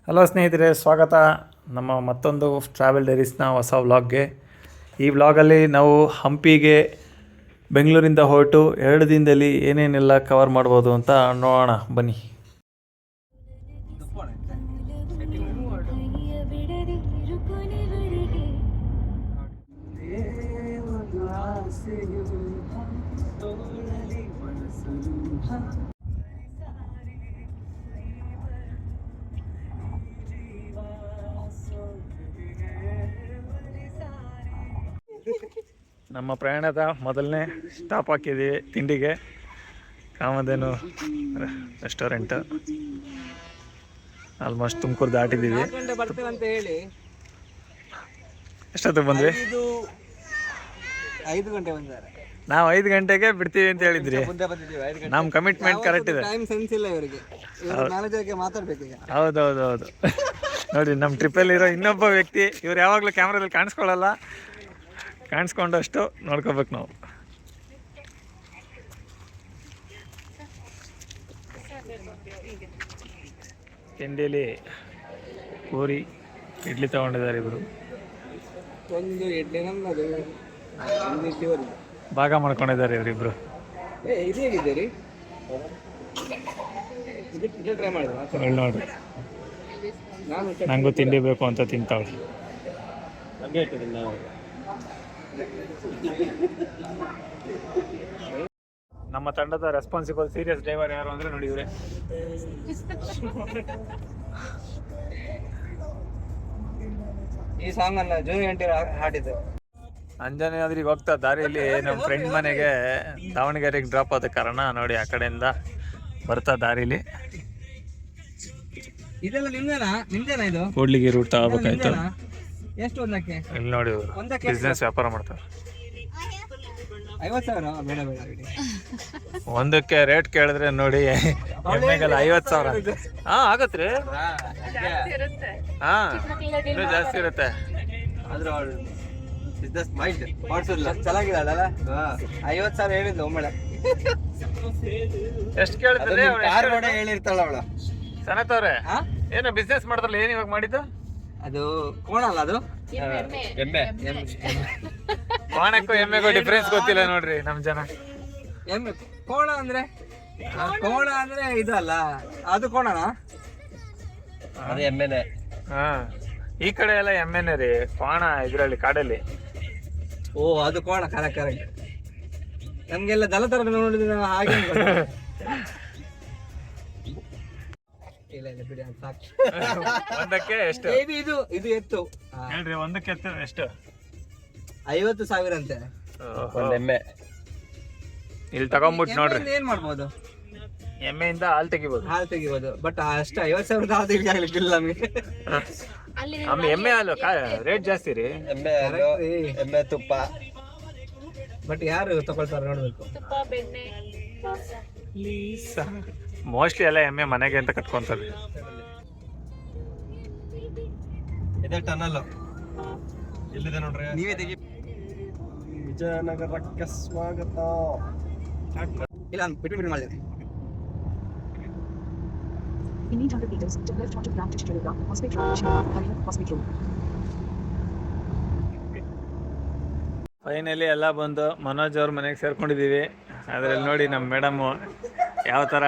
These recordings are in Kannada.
ಹಲೋ ಸ್ನೇಹಿತರೆ, ಸ್ವಾಗತ ನಮ್ಮ ಮತ್ತೊಂದು ಟ್ರಾವೆಲ್ ಡೈರೀಸ್ನ ಹೊಸ ವ್ಲಾಗ್ಗೆ. ಈ ವ್ಲಾಗಲ್ಲಿ ನಾವು ಹಂಪಿಗೆ ಬೆಂಗಳೂರಿಂದ ಹೊರಟು 2 ದಿನದಲ್ಲಿ ಏನೇನೆಲ್ಲ ಕವರ್ ಮಾಡ್ಬೋದು ಅಂತ ನೋಡೋಣ ಬನ್ನಿ. ನಮ್ಮ ಪ್ರಯಾಣದ ಮೊದಲನೇ ಸ್ಟಾಪ್ ಹಾಕಿದ್ದೀವಿ ತಿಂಡಿಗೆ. ಕಾಮಧೇನು ರೆಸ್ಟೋರೆಂಟ್. ಆಲ್ಮೋಸ್ಟ್ ತುಮಕೂರು ದಾಟಿದ್ದೀವಿ. ಎಷ್ಟೊತ್ತಿಗೆ ಬಂದ್ವಿ? 5 ಗಂಟೆ ಬಂದಿದ್ದಾರೆ. ನಾವು 5 ಗಂಟೆಗೆ ಬಿಡ್ತೀವಿ ಅಂತ ಹೇಳಿದ್ರಿ. ನಮ್ಮ ಕಮಿಟ್ಮೆಂಟ್ ಕರೆಕ್ಟ್ ಇದೆ. ಟೈಮ್ ಸೆನ್ಸ್ ಇಲ್ಲ ಇವರಿಗೆ. ಮ್ಯಾನೇಜರ್ಗೆ ಮಾತಾಡ್ಬೇಕು ಈಗ. ಹೌದು ನೋಡಿ, ನಮ್ಮ ಟ್ರಿಪ್ಪಲ್ಲಿರೋ ಇನ್ನೊಬ್ಬ ವ್ಯಕ್ತಿ. ಇವ್ರು ಯಾವಾಗಲೂ ಕ್ಯಾಮ್ರಾದಲ್ಲಿ ಕಾಣಿಸ್ಕೊಳ್ಳಲ್ಲ, ಕಾಣಿಸ್ಕೊಂಡಷ್ಟು ನೋಡ್ಕೋಬೇಕು ನಾವು. ತಿಂಡಿಯಲ್ಲಿ ಪೂರಿ ಇಡ್ಲಿ ತಗೊಂಡಿದ್ದಾರೆ ಇವರು. ಒಂದು ಇಡ್ಲಿ ನಮ್ಮದು, ಒಂದು ಇಡ್ಲಿ ಅವರಿಗೆ ಭಾಗ ಮಾಡ್ಕೊಂಡಿದ್ದಾರೆ ಇವರಿಬ್ರು. ಇದು ಹೇಗಿದ್ದೀರಿ? ಇದು ಟ್ರೈ ಮಾಡಿದ್ರೆ ನೋಡ್ರಿ, ನನಗೂ ತಿಂಡಿ ಬೇಕು ಅಂತ ತಿಂತಾಳೆ. ನಮ್ಮ ತಂಡದ ರೆಸ್ಪಾನ್ಸಿಬಲ್ ಸೀರಿಯಸ್ ಡ್ರೈವರ್ ಯಾರು ಅಂದ್ರೆ ನೋಡಿ ಇವರೇ. ಈ ಸಾಂಗ್ ಅನ್ನ ಜೂನಿಯರ್ NTR ಹಾಡಿದ್ದು. ಅಂಜನಾದ್ರಿಗೆ ಹೋಗ್ತಾ ದಾರಿಯಲ್ಲಿ ನಮ್ಮ ಫ್ರೆಂಡ್ ಮನೆಗೆ ದಾವಣಗೆರೆಗೆ ಡ್ರಾಪ್ ಆದ ಕಾರಣ ನೋಡಿ ಆ ಕಡೆಯಿಂದ ಬರ್ತಾ ದಾರಿಲಿ ಇದೆಲ್ಲ ನಿಮ್ದೇನಾ ಇದು? ಕೂಡ್ಲಿಗಿ ರೂಟ್ ತಗೋಬೇಕಾಯ್ತು. ಎಷ್ಟು ಒಂದಕ್ಕೆ? ಇಲ್ಲಿ ನೋಡಿ ಇವರು ಬಿಸ್ನೆಸ್ ವ್ಯಾಪಾರ ಮಾಡ್ತಾರೆ. 50,000? ಬೇಡ ಒಂದಕ್ಕೆ ರೇಟ್ ಕೇಳಿದ್ರೆ ನೋಡಿ ಎಮ್ಮೆಗೆಲ್ಲ 50,000. ಆಗತ್ರಿ. ಇನ್ನೂ ಜಾಸ್ತಿ ಇರುತ್ತೆ. ಚೆನ್ನಾಗಿಲ್ಲ. 50,000 ಹೇಳಿದ್ಲು ಒಮ್ಮೆ. ಎಷ್ಟು ಕೇಳಿದ್ರೆ ಹೇಳಿರ್ತಾಳ ಅವಳು. ಸನತವ್ರೆ, ಏನೋ ಬಿಸ್ನೆಸ್ ಮಾಡಿದ್ರಲ್ಲ, ಏನ್ ಇವಾಗ ಮಾಡಿದ್ದು? ಅದು ಕೋಣ ಅಲ್ಲ, ಅದು ಎಮ್ಮೆ. ಕೋಣಕ್ಕೂ ಎಮ್ಮೆಗೂ ಡಿಫ್ರೆನ್ಸ್ ಗೊತ್ತಿಲ್ಲ ನೋಡ್ರಿ ನಮ್ ಜನ. ಎಮ್ಮೆ ಕೋಣ ಅಂದ್ರೆ ಇದಲ್ಲ, ಅದು ಕೋಣನಾ? ಅದು ಎಮ್ಮೆನೆ. ಈ ಕಡೆ ಎಲ್ಲ ಎಮ್ಮೆನೆ ರೀ. ಕೋಣ ಇದ್ರಲ್ಲಿ ಕಾಡಲ್ಲಿ. ಓ, ಅದು ಕೋಣ. ಕರೆಕ್ಟ್. ನಮ್ಗೆಲ್ಲ ದಲ ತರ ನೋಡಿದ್ರೆ ನಾವು ಹಾಗೆ ಇಲ್ಲ ಬಿಡಿ, ಅದು ಸಾಕು. ಒಂದಕ್ಕೆ ಎಷ್ಟು? ಇದು ಎತ್ತು ಹೇಳ್ರಿ, ಒಂದಕ್ಕೆ ಎತ್ತು ಎಷ್ಟು? 50,000 ಅಂತೆ ಒಂದ್ ಎಮ್ಮೆ. ಇಲ್ಲಿ ತಗೊಂಡ್ಬಿಟ್ಟು ನೋಡ್ರಿ, ಏನ್ ಮಾಡ್ಬೋದು? ಎಮ್ಮೆಯಿಂದ ಹಾಲು ತೆಗಿಬೋದು. ಬಟ್ ಅಷ್ಟು 50,000 ಹಾಲು ತೆಗಿಲಿಕ್ಕಿಲ್ಲ ನಮ್ಗೆ. ಎಮ್ಮೆ ಹಾಲು ರೇಟ್ ಜಾಸ್ತಿ ರೀ. ಎಮ್ಮೆ ತುಪ್ಪ. ಬಟ್ ಯಾರು ತಗೊಳ್ತಾರೆ ನೋಡ್ಬೇಕು. ಮೋಸ್ಟ್ಲಿ ಎಲ್ಲ ಎಮ್ಮೆ ಮನೆಗೆ ಅಂತ ಕಟ್ಕೊಂತಾರೆ. ಇದೆ ಟನಲ್. ಎಲ್ಲಿದೆ ನೋಡ್ರಿ, ನೀವೇ ತೆಗಿ. ವಿಜಯನಗರಕ್ಕೆ ಸ್ವಾಗತ. ಇಲ್ಲ, ಬಿಟ್ಟು ಮಾಡಿದೆ. ಫೈನಲಿ ಎಲ್ಲ ಬಂದು ಮನೋಜ್ ಅವ್ರ ಮನೆಗೆ ಸೇರ್ಕೊಂಡಿದ್ದೀವಿ. ಅದರಲ್ಲಿ ನೋಡಿ ನಮ್ಮ ಮೇಡಮು ಯಾವ ಥರ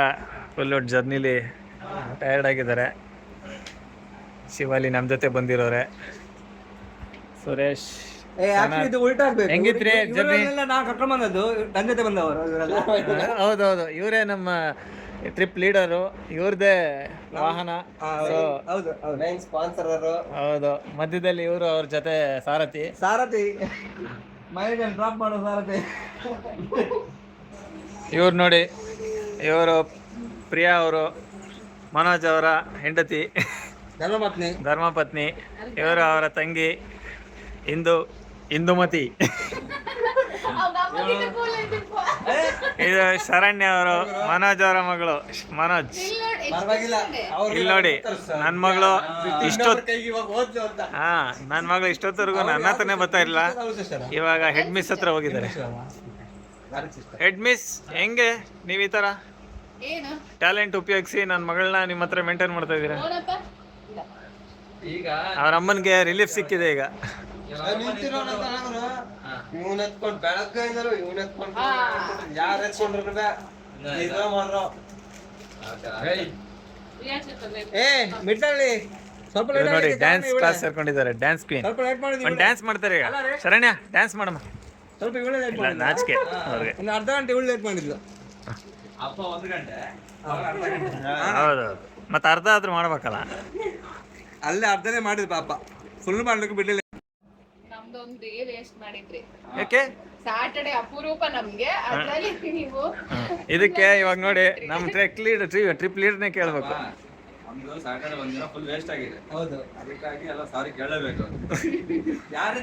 ಫುಲ್ ಜರ್ನಿಲಿ ಟಯರ್ಡ್ ಆಗಿದ್ದಾರೆ. ಶಿವಾಲಿ ನಮ್ಮ ಜೊತೆ ಬಂದಿರೋರೆ. ಸುರೇಶ್ ಹೆಂಗಿತ್ರಿ ಜರ್ನಿ? ಹೌದೌದು, ಇವರೇ ನಮ್ಮ ಟ್ರಿಪ್ ಲೀಡರು. ಇವ್ರದೇ ವಾಹನ. ಹೌದು, ಮಧ್ಯದಲ್ಲಿ ಇವರು ಅವ್ರ ಜೊತೆ ಸಾರಥಿ ಡ್ರಾಪ್ ಮಾಡೋ ಸಾರಥಿ. ಇವ್ರು ನೋಡಿ, ಇವರು ಪ್ರಿಯಾ ಅವರು ಮನೋಜ್ ಅವರ ಹೆಂಡತಿ, ಧರ್ಮಪತ್ನಿ. ಇವರು ಅವರ ತಂಗಿ ಇಂದುಮತಿ. ಇದು ಶರಣ್ಯ ಅವರು ಮನೋಜ್ ಅವರ ಮಗಳು. ಮನೋಜ್ ಇಲ್ಲಿ ನೋಡಿ, ನನ್ನ ಮಗಳು ಇಷ್ಟೊತ್ತವರೆಗೂ ನನ್ನ ಹತ್ರನೇ ಬರ್ತಾ ಇಲ್ಲ. ಇವಾಗ ಹೆಡ್ ಮಿಸ್ ಹತ್ರ ಹೋಗಿದ್ದಾರೆ. ಹೆಡ್ ಮಿಸ್, ಹೆಂಗೆ ನೀವು ಈ ಥರ ಟ್ಯಾಲೆಂಟ್ ಉಪಯೋಗಿಸಿ ನನ್ನ ಮಗಳನ್ನ ನಿಮ್ಮ ಹತ್ರ ಮೇಂಟೈನ್ ಮಾಡ್ತಾ ಇದ್ದೀರಾ? ಈಗ ಅವ್ರ ಅಮ್ಮನಿಗೆ ರಿಲೀಫ್ ಸಿಕ್ಕಿದೆ ಈಗ. ಇವನ್ ಎತ್ಕೊಂಡು ಬೆಳಗ್ಗೆಯಿಂದಲೂ ಇವನ್ ಎತ್ಕೊಂಡು ಯಾರು ಎತ್ಕೊಂಡ್ರು ಏ ಮಿಡ್ತಳ್ಳಿ ಸ್ವಲ್ಪ ಇವ್ರು ನೋಡಿ ಡ್ಯಾನ್ಸ್ ಕ್ಲಾಸ್ ಸೇರ್ಕೊಂಡಿದ್ದಾರೆ. ಡ್ಯಾನ್ಸ್ ಕ್ವೀನ್ ಸ್ವಲ್ಪ ಲೇಟ್ ಮಾಡಿದ್ವಿ. ಒಂದು ಡ್ಯಾನ್ಸ್ ಮಾಡ್ತಾರೆ ಈಗ. ಶರಣ್ಯ ಡ್ಯಾನ್ಸ್ ಮಾಡಮ್ಮ. ಸ್ವಲ್ಪ ಇವಳೇ ಲೇಟ್ ಇಲ್ಲ ನಾಚಿಕೆ ಅವ್ರಿಗೆ. ಒಂದು ಅರ್ಧ ಗಂಟೆ ಇವಳು ಲೇಟ್ ಮಾಡಿದ್ಲು. ಅಪ್ಪ 1 ಗಂಟೆ ಹೌದು, ಮತ್ತೆ ಅರ್ಧ ಆದ್ರೂ ಮಾಡ್ಬೇಕಲ್ಲ. ಅಲ್ಲೇ ಅರ್ಧನೇ ಮಾಡಿದ್ ಪಾಪ, ಫುಲ್ ಮಾಡ್ಲಿಕ್ಕೆ ಬಿಡ್ಲಿಲ್ಲ. ನಮ್ದೊಂದು ಡೇ ವೇಸ್ಟ್ ಮಾಡಿದ್ರಿ. ಯಾಕೆ ಸಾಟರ್ಡೆ ಅಪರೂಪ ನಮ್ಗೆ, ಅದ್ರಲ್ಲಿ ನೀವು ಇದಕ್ಕೆ ಇವಾಗ ನೋಡಿ ನಮ್ಮ ಟ್ರಿಪ್ ಲೀಡರ್ನೇ ಕೇಳ್ಬೇಕು. ಒಂದು ಸಾಟರ್ಡೆ ಒಂದಿನ ಫುಲ್ ವೇಸ್ಟ್ ಆಗಿದೆ. ಹೌದು, ಅದಕ್ಕಾಗಿ ಎಲ್ಲ ಸಾರಿ ಕೇಳಬೇಕು. ಯಾರು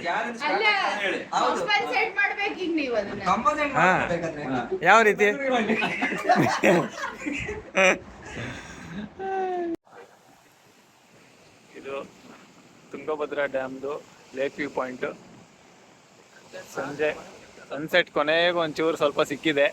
ಅಲ್ಲ ಹೇಳಿ. ಕಾಂಪನ್ಸೇಟ್ ಮಾಡ್ಬೇಕು ಈಗ ನೀವು ಅದನ್ನ. ಕಂಪಲ್ಸರಿ ಹಾ. ಮಾಡ್ಬೇಕಾದ್ರೆ ಯಾವ ರೀತಿ? ಇದು ತುಂಗಭದ್ರಾ ಡ್ಯಾಮ್ದು ಲೇಕ್ ವ್ಯೂ ಪಾಯಿಂಟ್. ಸಂಜೆ ಸನ್ಸೆಟ್ ಕೊನೆಗೆ ಒಂಚೂರು ಸ್ವಲ್ಪ ಸಿಕ್ಕಿದೆ.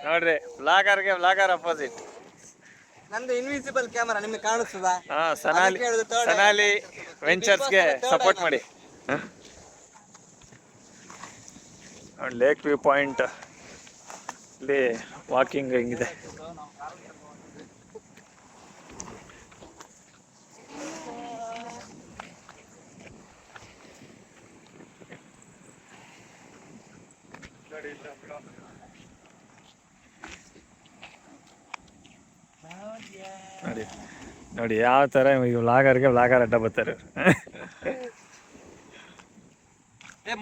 ನೋಡ್ರಿ ವ್ಲಾಗರ್ ಅಪೋಸಿಟ್. ನಂದು ಇನ್ವಿಸಿಬಲ್ ಕ್ಯಾಮರಾ ನಿಮ್ಗೆ ಕಾಣಿಸ್ತದಾ? ಹಾ, ಸನಾಲಿ ವೆಂಚರ್ಸ್ಗೆ ಸಪೋರ್ಟ್ ಮಾಡಿ. ಲೇಕ್ ವ್ಯೂ ಪಾಯಿಂಟ್ ಇಲ್ಲಿ ವಾಕಿಂಗ್ ಹೆಂಗಿದೆ. ನೋಡಿ ನೋಡಿ ಯಾವ ತರ ವ್ಲಾಗರ್ ಅಡ್ಡ ಬರ್ತಾರೆ.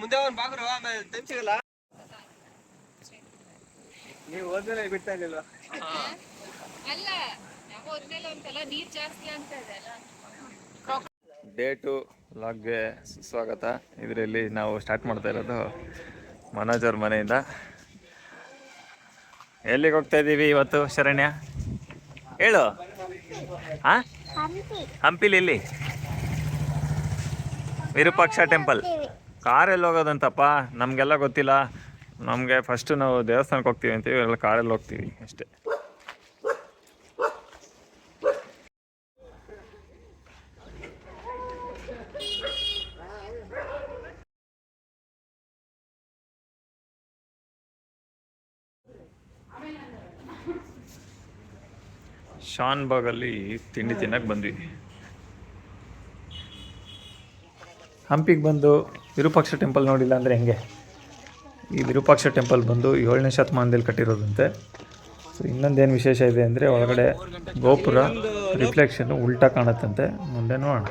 ಮುಂದೆ ಒಂದು ಬಾಗ್ರು, ಆಮೇಲೆ ಟೈಮ್ ಸಿಗಲ್ಲ. ನೀವು ಹೋದ್ಮೇಲೆ ಬಿಡ್ತಾ ಇರ್ಲಿಲ್ವಾ? ಅಲ್ಲ ನಾವು ಹೋದ್ಮೇಲೆ ಒಂದ್ಸಲ ನೀರ್ ಜಾಸ್ತಿ ಅಂತ ಇದೆ ಅಲ್ಲ. ಡೇ 2 ವ್ಲಾಗ್ಗೆ ಸುಸ್ವಾಗತ. ಇದರಲ್ಲಿ ನಾವು ಸ್ಟಾರ್ಟ್ ಮಾಡ್ತಾ ಇರೋದು ಮನೋಜ್ ಅವ್ರ ಮನೆಯಿಂದ. ಎಲ್ಲಿಗೆ ಹೋಗ್ತಾ ಇದ್ದೀವಿ ಇವತ್ತು ಶರಣ್ಯ? ಹೇಳು. ಹಾಂ, ಹಂಪಿಲಿ ಎಲ್ಲಿ? ವಿರೂಪಾಕ್ಷ ಟೆಂಪಲ್. ಕಾರಲ್ಲಿ ಹೋಗೋದಂತಪ್ಪ, ನಮಗೆಲ್ಲ ಗೊತ್ತಿಲ್ಲ. ನಮಗೆ ಫಸ್ಟು ನಾವು ದೇವಸ್ಥಾನಕ್ಕೆ ಹೋಗ್ತೀವಿ ಅಂತೀವಿ, ಎಲ್ಲ ಕಾರಲ್ಲಿ ಹೋಗ್ತೀವಿ ಅಷ್ಟೇ. ಶಾನ್ಬಾಗಲ್ಲಿ ತಿಂಡಿ ತಿನ್ನಕ್ಕೆ ಬಂದ್ವಿ. ಹಂಪಿಗೆ ಬಂದು ವಿರೂಪಾಕ್ಷ ಟೆಂಪಲ್ ನೋಡಿಲ್ಲ ಅಂದರೆ ಹೆಂಗೆ? ಈ ವಿರೂಪಾಕ್ಷ ಟೆಂಪಲ್ ಬಂದು 7ನೇ ಶತಮಾನದಲ್ಲಿ ಕಟ್ಟಿರೋದಂತೆ. ಸೊ ಇನ್ನೊಂದೇನು ವಿಶೇಷ ಇದೆ ಅಂದರೆ ಒಳಗಡೆ ಗೋಪುರ ರಿಫ್ಲೆಕ್ಷನ್ನು ಉಲ್ಟಾ ಕಾಣುತ್ತಂತೆ. ಮುಂದೆ ನೋಡೋಣ.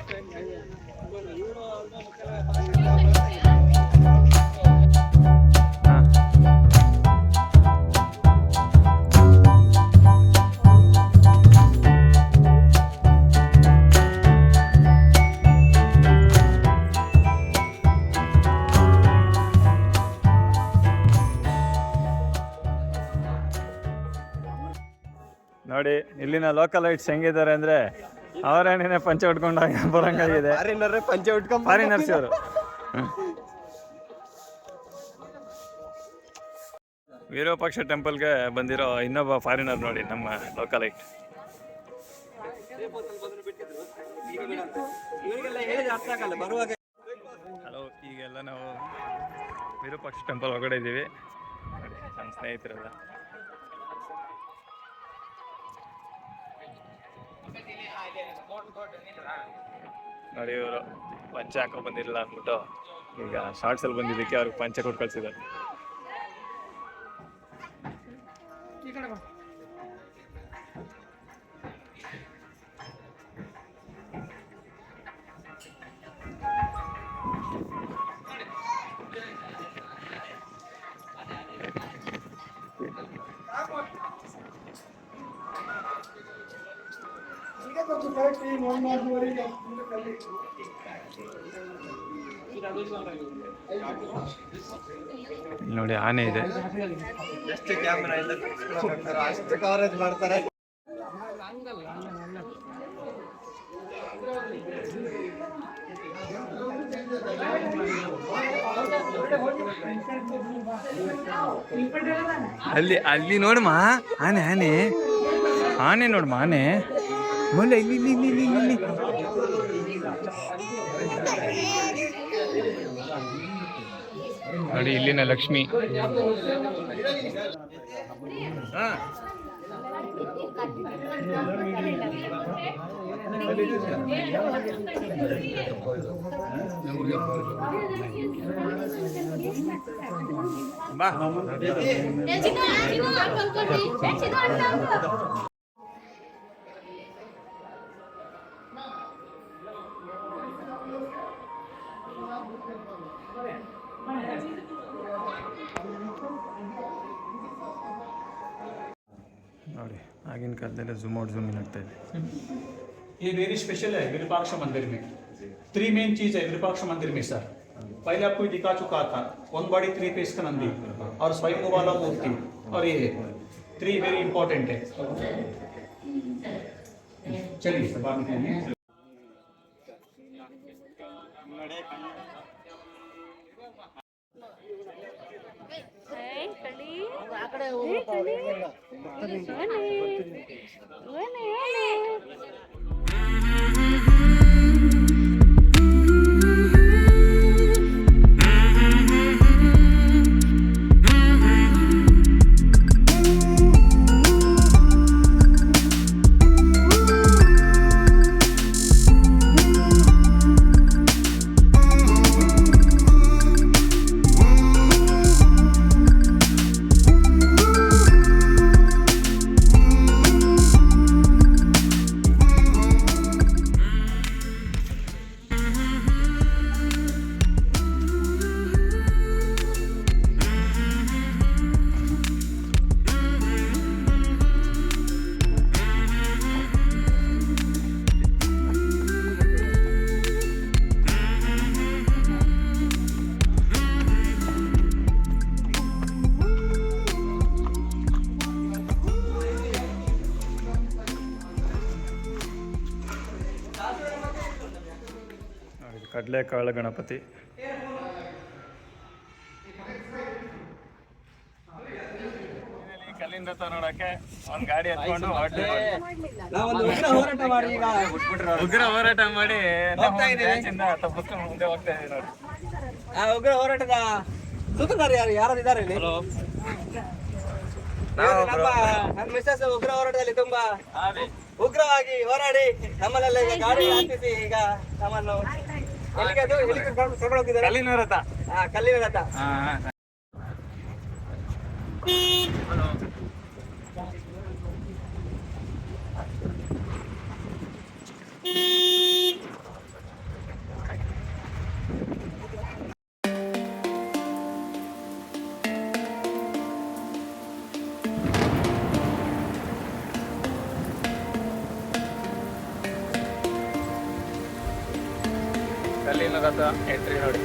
ನೋಡಿ ಇಲ್ಲಿನ ಲೋಕಲೈಟ್ಸ್ ಹೆಂಗಿದ್ದಾರೆ ಅಂದರೆ ಅವರೇನೇ ಪಂಚೆ ಉಟ್ಕೊಂಡು ಬರೋಂಗಾಗಿದೆ. ಪಂಚೆ ಉಟ್ಕೊಂಡ್ ಫಾರಿನರ್ಸ್ ಅವರು. ವಿರೂಪಾಕ್ಷ ಟೆಂಪಲ್ಗೆ ಬಂದಿರೋ ಇನ್ನೊಬ್ಬ ಫಾರಿನರ್ ನೋಡಿ, ನಮ್ಮ ಲೋಕಲೈಟ್. ಹಲೋ, ಈಗೆಲ್ಲ ನಾವು ವಿರೂಪಾಕ್ಷ ಟೆಂಪಲ್ ಒಳಗಡೆ ಇದ್ದೀವಿ. ನೋಡಿ ನಮ್ಮ ಸ್ನೇಹಿತರೆಲ್ಲ. ನೋಡಿ ಇವರು ಪಂಚೆ ಹಾಕೋ ಬಂದಿರಲಿಲ್ಲ ಅಂದ್ಬಿಟ್ಟು ಈಗ ಶಾರ್ಟ್ಸಲ್ಲಿ ಬಂದಿದ್ದಕ್ಕೆ ಅವ್ರಿಗೆ ಪಂಚೆ ಕೊಟ್ಟು ಕಳ್ಸಿದ್ದಾರೆ. ಇಲ್ಲಿ ನೋಡಿ ಆನೆ ಇದೆ. ಎಷ್ಟು ಕ್ಯಾಮ್ರಾ ಇಂದ ಅಷ್ಟು ಕವರೇಜ್ ಮಾಡ್ತಾರೆ. ಅಲ್ಲಿ ನೋಡಮ್ಮ ಆನೆ ಆನೆ ಆನೆ ನೋಡಮ್ಮ ಆನೆ ಮೊನ್ನೆ ಇಲ್ಲಿ ಇಲ್ಲಿ ಇಲ್ಲಿ ಇಲ್ಲಿ ನೋಡಿ ಇಲ್ಲಿನ ಲಕ್ಷ್ಮಿ. ಬಾ ನೋಡಿ ಆಗಿನ ಕಾಲದಲ್ಲಿ ಝೂಮ್ ಔಟ್ ಝೂಮ್ ಇನ್ ಆಗ್ತಾ ಇದೆ. ये वेरी स्पेशल है विरूपाक्ष मंदिर में. 3 मेन चीज है विरूपाक्ष मंदिर में सर. पहले आपको दिखा चुका था 1 बॉडी 3 फेस का नंदी और स्वयं वाला मूर्ति और ये 3 वेरी इंपॉर्टेंट है. चलिए बात करेंगे. ಕಡಲೆಕಾಳು ಗಣಪತಿ. ಕಲ್ಲಿಂದ ನೋಡಕ್ಕೆ ಒಂದು ಗಾಡಿ ಎತ್ಕೊಂಡು ನಾವೊಂದು ಉಗ್ರ ಹೋರಾಟ ಮಾಡಿ ಈಗ ಉಗ್ರ ಹೋರಾಟ ಮಾಡಿ ಹೋಗ್ತಾ ಇದೀವಿ. ತಪ್ಪಿಸ್ಕೊಂಡು ಮುಂದೆ ಹೋಗ್ತಾ ಇದೀವಿ ನೋಡಿ. ಆ ಉಗ್ರ ಹೋರಾಟದ ಸೂತ್ರಧಾರಿ ಯಾರು ಇದ್ದಾರೆ ಇಲ್ಲಿ? ನಮ್ಮ ಮಿಸ್ಸಸ್ ಉಗ್ರ ಹೋರಾಟದಲ್ಲಿ ತುಂಬಾ ಉಗ್ರವಾಗಿ ಹೋರಾಡಿ ನಮ್ಮಲ್ಲೆಲ್ಲ ಈಗ ಗಾಡಿ ಹಾಕಿಸಿ ಈಗ ನಮ್ಮನ್ನು ಎಲ್ಲಿಗೆ ಅದು ಎಲ್ಲಿಗೆ ಕರ್ಕೊಂಡು ಹೋಗಿದ್ದಾರೆ? ಕಲ್ಲಿನ ರಥ. ಕಲ್ಲಿನ ರಥ. ಕಲ್ಲಿನ ರಥ ಎಂಟ್ರಿ ನೋಡಿ.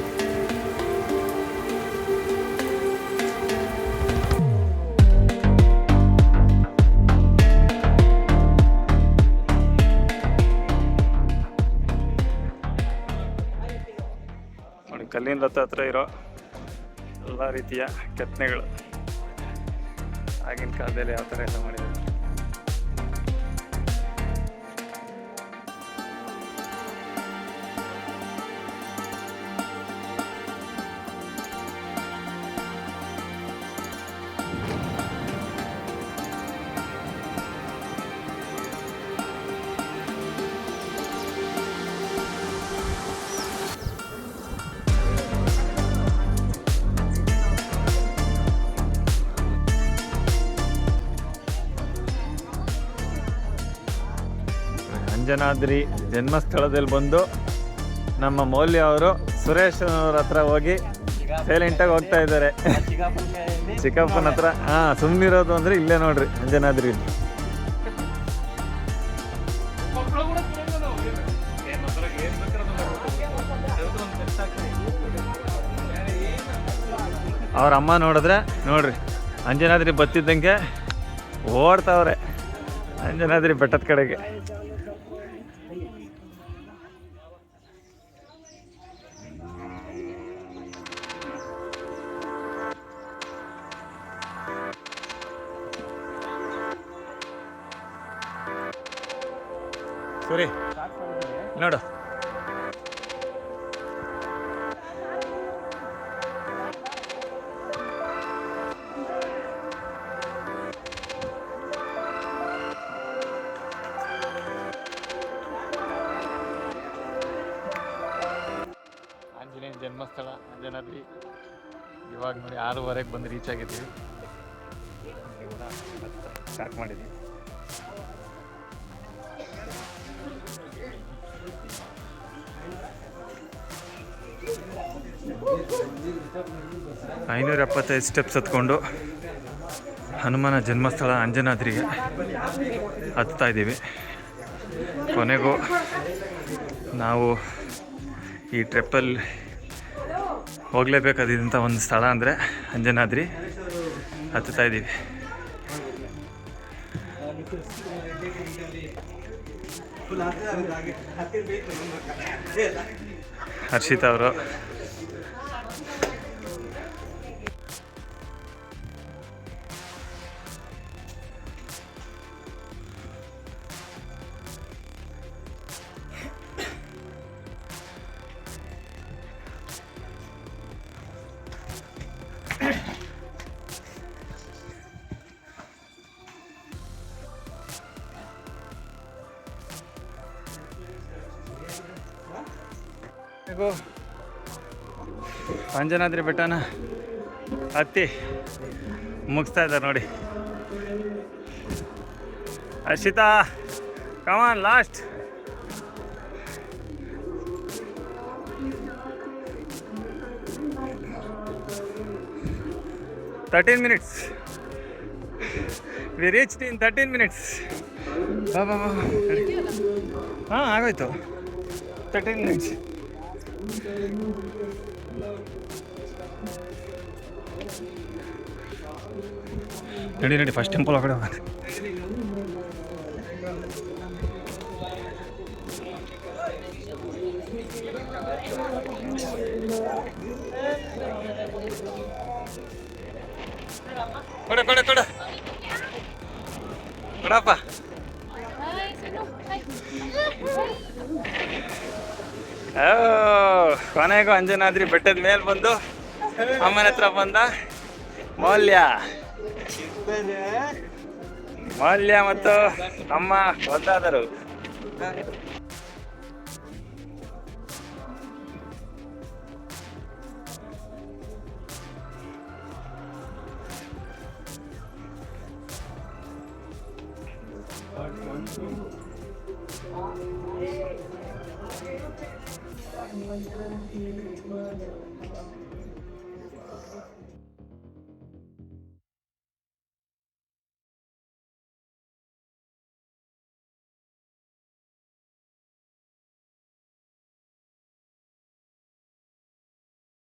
ನೋಡಿ ಕಲ್ಲಿನ ರಥ ಹತ್ರ ಇರೋ ಎಲ್ಲ ರೀತಿಯ ಕೆತ್ತನೆಗಳು ಆಗಿನ ಕಾಲದಲ್ಲಿ ಯಾವ ಥರ ಎಲ್ಲ ಮಾಡಿದ್ದಾರೆ. ಅಂಜನಾದ್ರಿ ಜನ್ಮಸ್ಥಳದಲ್ಲಿ ಬಂದು ನಮ್ಮ ಮೌಲ್ಯ ಅವರು ಸುರೇಶ್ ಅವ್ರ ಹತ್ರ ಹೋಗಿ ಸೈಲೆಂಟಾಗಿ ಹೋಗ್ತಾ ಇದ್ದಾರೆ. ಚಿಕ್ಕಪ್ಪನ ಹತ್ರ ಸುಮ್ಮನಿರೋದು ಅಂದರೆ ಇಲ್ಲೇ ನೋಡ್ರಿ ಅಂಜನಾದ್ರಿ. ಅವ್ರ ಅಮ್ಮ ನೋಡಿದ್ರೆ ನೋಡ್ರಿ ಅಂಜನಾದ್ರಿ ಬತ್ತಿದ್ದಂಗೆ ಓಡ್ತಾವ್ರೆ ಅಂಜನಾದ್ರಿ ಬೆಟ್ಟದ ಕಡೆಗೆ. ಸರಿ ನೋಡು, ಆಂಜನೇಯನ ಜನ್ಮಸ್ಥಳ ಅಂಜನಾದ್ರಿ. ಇವಾಗ ನೋಡಿ 6:30ಗೆ ಬಂದು ರೀಚ್ ಆಗಿದ್ದೀವಿ. ಸ್ಟಾರ್ಟ್ ಮಾಡಿದ್ದೀವಿ. $575 ಸ್ಟೆಪ್ಸ್ ಹತ್ಕೊಂಡು ಹನುಮನ ಜನ್ಮಸ್ಥಳ ಅಂಜನಾದ್ರಿಗೆ ಹತ್ತಾ ಇದ್ದೀವಿ. ಕೊನೆಗೂ ನಾವು ಈ ಟ್ರಿಪ್ಪಲ್ಲಿ ಹೋಗಲೇಬೇಕಾದಂಥ ಒಂದು ಸ್ಥಳ ಅಂದರೆ ಅಂಜನಾದ್ರಿ ಹತ್ತುತ್ತಾ ಇದ್ದೀವಿ. ಹರ್ಷಿತಾ ಅವರು ಅಂಜನಾದ್ರಿ ಬೆಟ್ಟನ ಹತ್ತಿ ಮುಗಿಸ್ತಾ ಇದ್ದಾರೆ ನೋಡಿ. ಹರ್ಷಿತಾ ಕಮಾನ್ last. $13 minutes. We reached in 13 minutes. ಬಾ ಹಾಂ ಆಗೋಯ್ತು. 13 minutes. ನಡಿ ಫಸ್ಟ್ ಟೆಂಪಲ್ ಒಳಗಡೆ ಹೋಗೋಣ. ಕೊಡಪ್ಪ. ಕೊನೆಗೂ ಅಂಜನಾದ್ರಿ ಬೆಟ್ಟದ ಮೇಲೆ ಬಂದು ಅಮ್ಮನ ಹತ್ರ ಬಂದ ಮೌಲ್ಯ ಮತ್ತು ಅಮ್ಮ ಒಂದಾದರು.